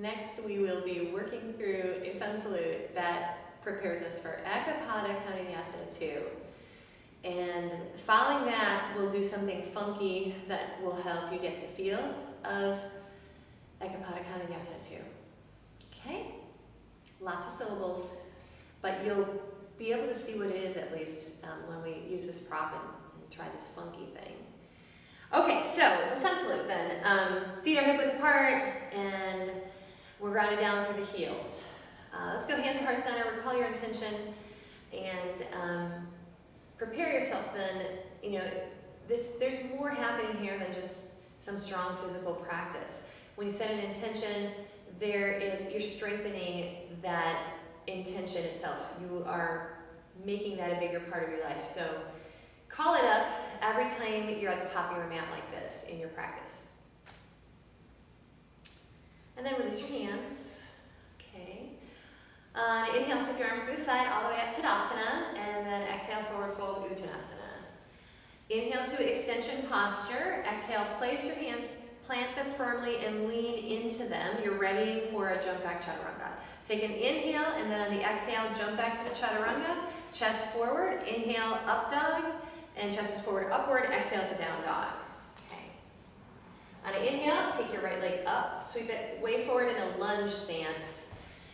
Next, we will be working through a sun salute that prepares us for Koundinyasana 2. And following that, we'll do something funky that will help you get the feel of Koundinyasana 2. Okay? Lots of syllables, but you'll be able to see what it is at least when we use this prop and try this funky thing. Okay, so the sun salute then. Feet are hip width apart and we're grounded down through the heels. Let's go hands at heart center, recall your intention, and prepare yourself then. You know, there's more happening here than just some strong physical practice. When you set an intention, you're strengthening that intention itself. You are making that a bigger part of your life. So call it up every time you're at the top of your mat like this in your practice. And then release your hands. Okay. Inhale, sweep your arms to the side all the way up to Tadasana, and then exhale, forward fold, Uttanasana. Inhale to extension posture. Exhale, place your hands, plant them firmly, and lean into them. You're ready for a jump back chaturanga. Take an inhale, and then on the exhale, jump back to the chaturanga. Chest forward. Inhale, up dog, and chest is forward, upward. Exhale to down dog. On an inhale, take your right leg up, sweep it way forward in a lunge stance.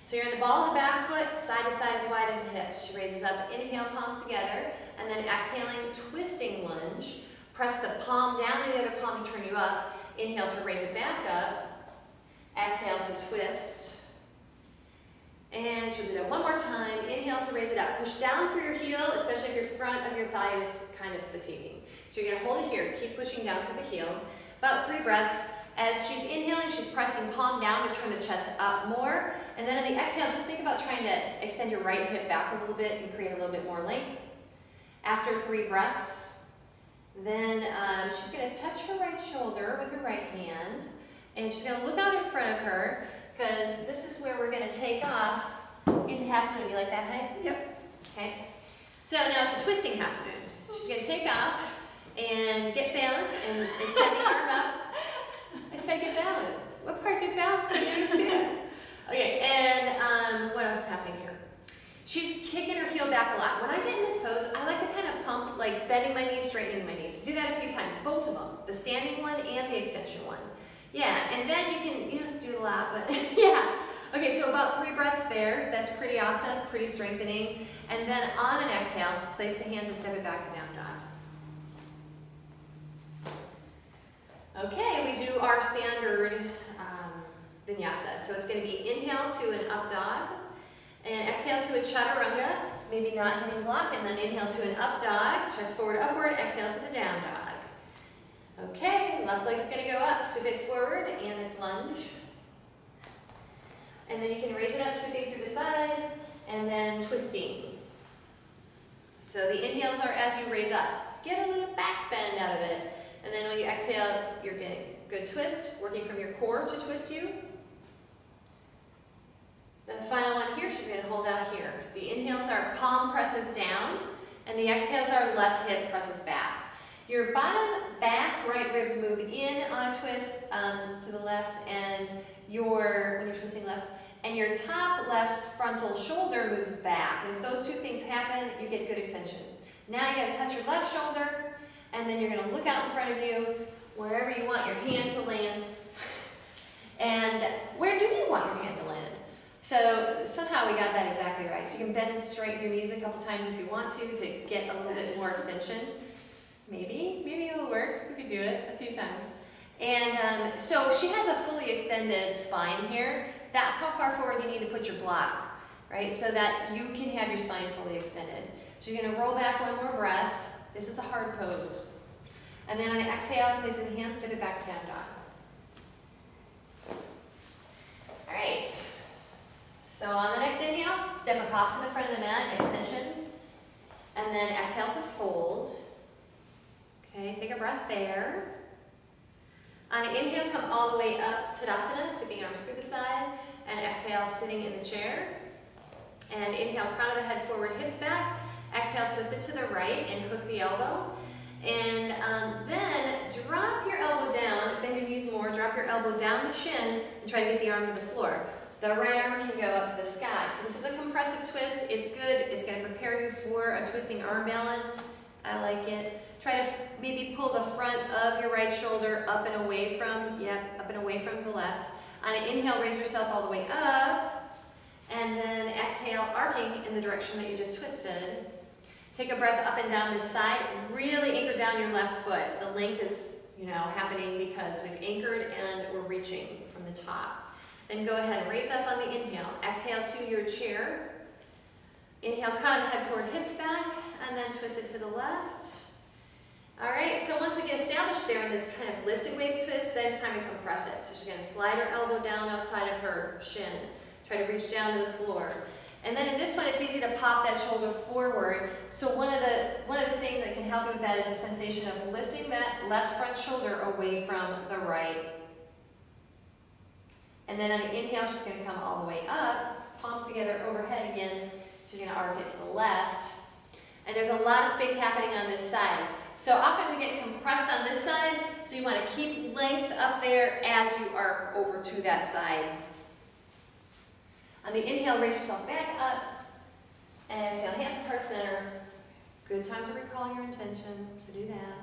So you're in the ball of the back foot, side to side as wide as the hips. She raises up, inhale, palms together, and then exhaling, twisting lunge. Press the palm down to the other palm to turn you up. Inhale to raise it back up. Exhale to twist. And she'll do that one more time. Inhale to raise it up. Push down through your heel, especially if your front of your thigh is kind of fatiguing. So you're going to hold it here. Keep pushing down through the heel. About 3 breaths. As she's inhaling, she's pressing palm down to turn the chest up more. And then on the exhale, just think about trying to extend your right hip back a little bit and create a little bit more length. After 3 breaths, then she's going to touch her right shoulder with her right hand. And she's going to look out in front of her, because this is where we're going to take off into half moon. You like that, Hay? Yep. Okay. So now it's a twisting half moon. She's going to take off and get balance and extend the arm up. I said get balance. What part get balance do you understand? Okay, and what else is happening here? She's kicking her heel back a lot. When I get in this pose, I like to kind of pump, like bending my knees, straightening my knees. Do that a few times, both of them, the standing one and the extension one. Yeah, and then you don't have to do it a lot, but yeah. Okay, so about 3 breaths there. That's pretty awesome, pretty strengthening. And then on an exhale, place the hands and step it back to down dog. Okay, we do our standard vinyasa. So it's going to be inhale to an up dog, and exhale to a chaturanga, maybe not hitting block, and then inhale to an up dog, chest forward, upward, exhale to the down dog. Okay, left leg's going to go up, sweep it forward, and it's lunge. And then you can raise it up, sweeping through the side, and then twisting. So the inhales are as you raise up. Get a little back bend out of it. And then when you exhale, you're getting a good twist, working from your core to twist you. The final one here, she's going to hold out here. The inhales are palm presses down, and the exhales are left hip presses back. Your bottom back right ribs move in on a twist to the left, and when you're twisting left, and your top left frontal shoulder moves back. And if those 2 things happen, you get good extension. Now you got to touch your left shoulder, and then you're going to look out in front of you, wherever you want your hand to land. And where do you want your hand to land? So somehow we got that exactly right. So you can bend and straighten your knees a couple times if you want to get a little bit more extension. Maybe it'll work if you do it a few times. And so she has a fully extended spine here. That's how far forward you need to put your block, right? So that you can have your spine fully extended. So you're going to roll back one more breath. This is a hard pose. And then on an exhale, place your hands, step it back to down dog. All right. So on the next inhale, step up hop to the front of the mat, extension. And then exhale to fold. Okay, take a breath there. On an inhale, come all the way up, Tadasana, sweeping arms through the side. And exhale, sitting in the chair. And inhale, crown of the head forward, hips back. Exhale, twist it to the right and hook the elbow. And then drop your elbow down, bend your knees more, drop your elbow down the shin, and try to get the arm to the floor. The right arm can go up to the sky. So this is a compressive twist. It's good. It's going to prepare you for a twisting arm balance. I like it. Try to maybe pull the front of your right shoulder up and away from, up and away from the left. On an inhale, raise yourself all the way up. And then exhale, arcing in the direction that you just twisted. Take a breath up and down this side. Really anchor down your left foot. The length is, happening because we've anchored and we're reaching from the top. Then go ahead and raise up on the inhale. Exhale to your chair. Inhale, crown of the head forward, hips back, and then twist it to the left. All right, so once we get established there in this kind of lifted waist twist, then it's time to compress it. So she's going to slide her elbow down outside of her shin. Try to reach down to the floor. And then in this one, it's easy to pop that shoulder forward. So one of the things that can help you with that is a sensation of lifting that left front shoulder away from the right. And then on an inhale, she's going to come all the way up, palms together overhead again. She's going to arc it to the left. And there's a lot of space happening on this side. So often we get compressed on this side, so you want to keep length up there as you arc over to that side. On the inhale, raise yourself back up. And exhale, hands to heart center. Good time to recall your intention, so do that.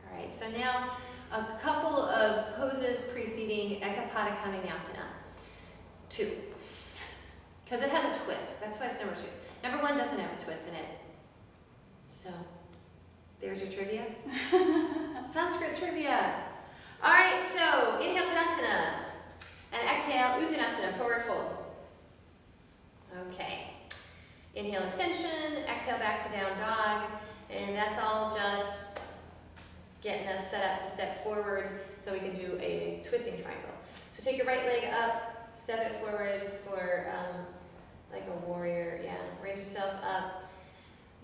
All right, so now a couple of poses preceding Ekapada Koundinyasana. 2. Because it has a twist. That's why it's number 2. Number 1 doesn't have a twist in it. So, there's your trivia. Sanskrit trivia. All right, so inhale Tadasana. And exhale Uttanasana, forward fold. Okay. Inhale extension, exhale back to down dog. And that's all just getting us set up to step forward so we can do a twisting triangle. So take your right leg up, step it forward for like a warrior, raise yourself up.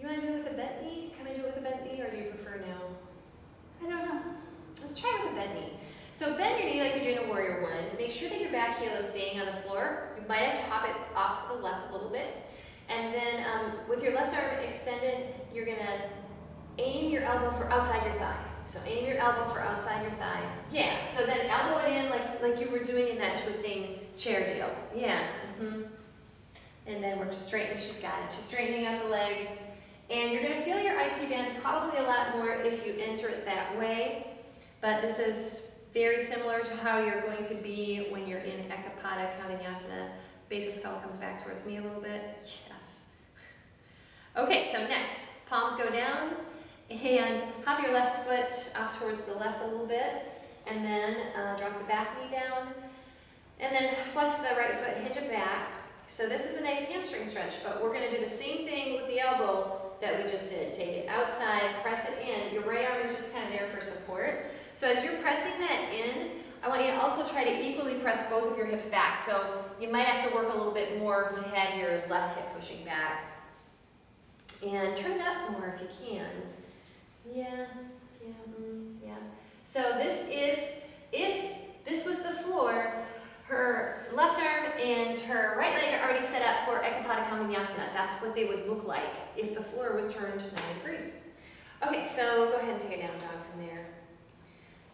You want to do it with a bent knee? Can we do it with a bent knee, or do you prefer no? I don't know. Let's try with a bent knee. So bend your knee like you're doing a warrior 1. Make sure that your back heel is staying on the floor. You might have to hop it off to the left a little bit. And then with your left arm extended, you're going to aim your elbow for outside your thigh. So aim your elbow for outside your thigh. Yeah, so then elbow it in like you were doing in that twisting chair deal. Yeah. And then work to straighten. She's got it. She's straightening out the leg. And you're going to feel your IT band probably a lot more if you enter it that way. But this is very similar to how you're going to be when you're in Ekapada Koundinyasana. Base of skull comes back towards me a little bit. Yes. Okay, so next, palms go down. And hop your left foot off towards the left a little bit. And then drop the back knee down. And then flex the right foot, hinge it back. So this is a nice hamstring stretch, but we're going to do the same thing with the elbow that we just did. Take it outside, press it in. Your right arm is just kind of there for support. So as you're pressing that in, I want you to also try to equally press both of your hips back. So you might have to work a little bit more to have your left hip pushing back. And turn it up more if you can. Yeah. So this is, if this was the floor, her left arm and her right leg are already set up for Ekapada Koundinyasana. That's what they would look like if the floor was turned 9 degrees. Okay, so go ahead and take a down dog from there.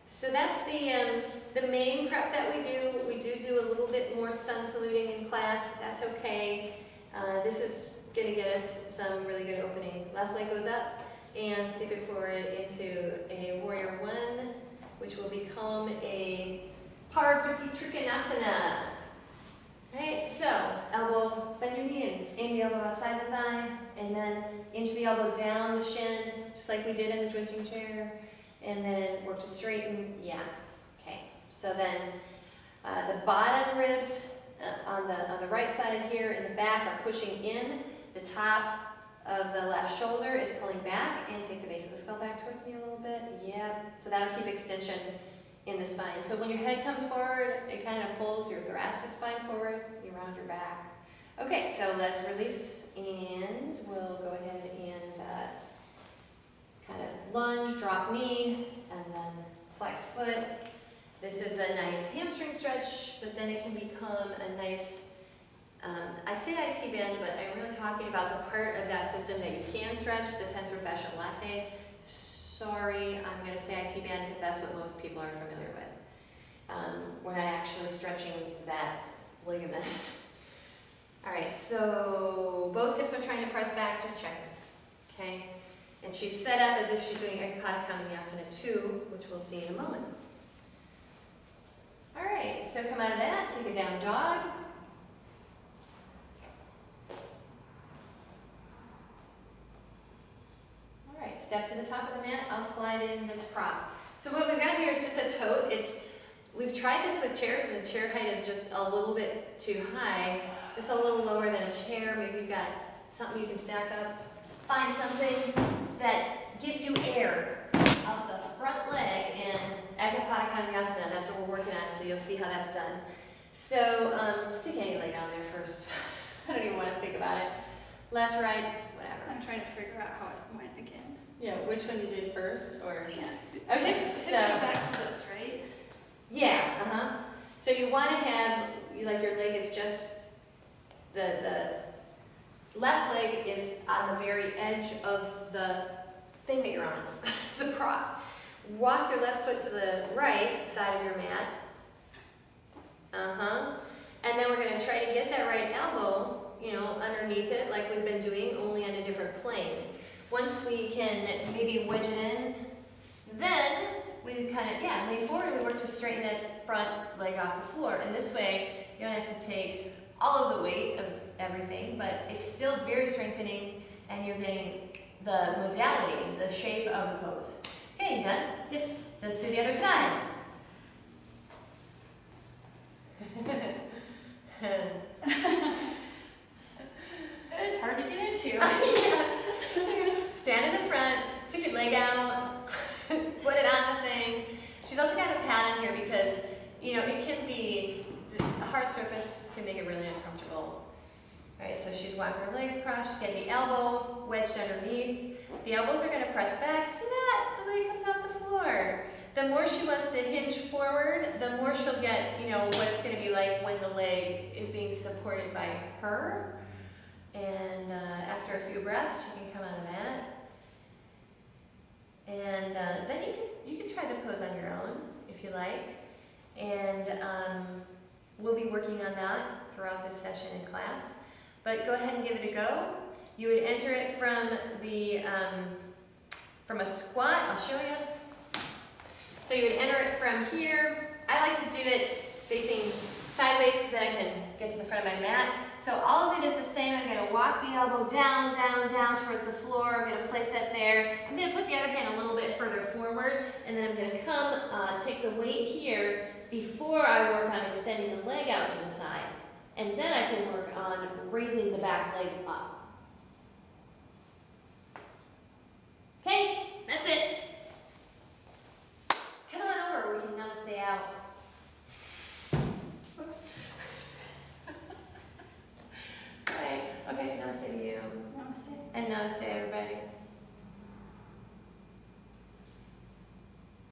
So that's the main prep that we do. We do a little bit more sun saluting in class, but that's okay. This is going to get us some really good opening. Left leg goes up and sweep it forward into a warrior 1, which will become a Parvati Trikonasana. Right, so elbow, bend your knee and aim the elbow outside the thigh, and then inch the elbow down the shin, just like we did in the twisting chair, and then work to straighten. Yeah, okay. So then the bottom ribs on the right side here in the back are pushing in. The top of the left shoulder is pulling back, and take the base of the skull back towards me a little bit. Yeah, so that'll keep extension in the spine. So when your head comes forward, it kind of pulls your thoracic spine forward, you round your back. Okay, so let's release, and we'll go ahead and kind of lunge, drop knee, and then flex foot. This is a nice hamstring stretch, but then it can become a nice I say IT band, but I'm really talking about the part of that system that you can stretch, the tensor fascia latae. Sorry, I'm going to say IT band because that's what most people are familiar with. We're not actually stretching that ligament. All right, so both hips are trying to press back, just checking, okay? And she's set up as if she's doing EPK Koundinyasana 2, which we'll see in a moment. All right, so come out of that, take a down dog. All right, step to the top of the mat. I'll slide in this prop. So what we've got here is just a tote. We've tried this with chairs, and the chair height is just a little bit too high. It's a little lower than a chair. Maybe you've got something you can stack up. Find something that gives you air of the front leg in EPK Koundinyasana. That's what we're working on, so you'll see how that's done. So stick any leg on there first. I don't even want to think about it. Left, right, whatever. I'm trying to figure out how it went again. Yeah, which one you did first, or? Yeah. Okay, Hips so. are back to this, right? Yeah, So you want to have, like your leg is just, the left leg is on the very edge of the thing that you're on, the prop. Walk your left foot to the right side of your mat. And then we're going to try to get that right elbow, underneath it like we've been doing, only on a different plane. Once we can maybe wedge it in, then we kind of, lean forward and we work to straighten that front leg off the floor. And this way, you don't have to take all of the weight of everything, but it's still very strengthening and you're getting the modality, the shape of the pose. Okay, you done? Yes. Let's do the other side. It's hard to get into. Yes. Stand in the front, stick your leg out, put it on the thing. She's also got a pad in here because, it can be, a hard surface can make it really uncomfortable. All right, so she's walking her leg across, she's getting the elbow wedged underneath. The elbows are going to press back. See that? The leg comes off the floor. The more she wants to hinge forward, the more she'll get, what it's going to be like when the leg is being supported by her. And after a few breaths, she can come out of that. And then you can try the pose on your own if you like. And we'll be working on that throughout this session in class. But go ahead and give it a go. You would enter it from from a squat. I'll show you. So you would enter it from here. I like to do it facing sideways because then I can get to the front of my mat. So all of it is the same. I'm going to walk the elbow down, down, down towards the floor. I'm going to place that there. I'm going to put the other hand a little bit further forward, and then I'm going to come take the weight here before I work on extending the leg out to the side. And then I can work on raising the back leg up. Okay, that's it. Come on over, we can namaste out. Whoops. Right, okay, namaste to you. Namaste. And namaste everybody.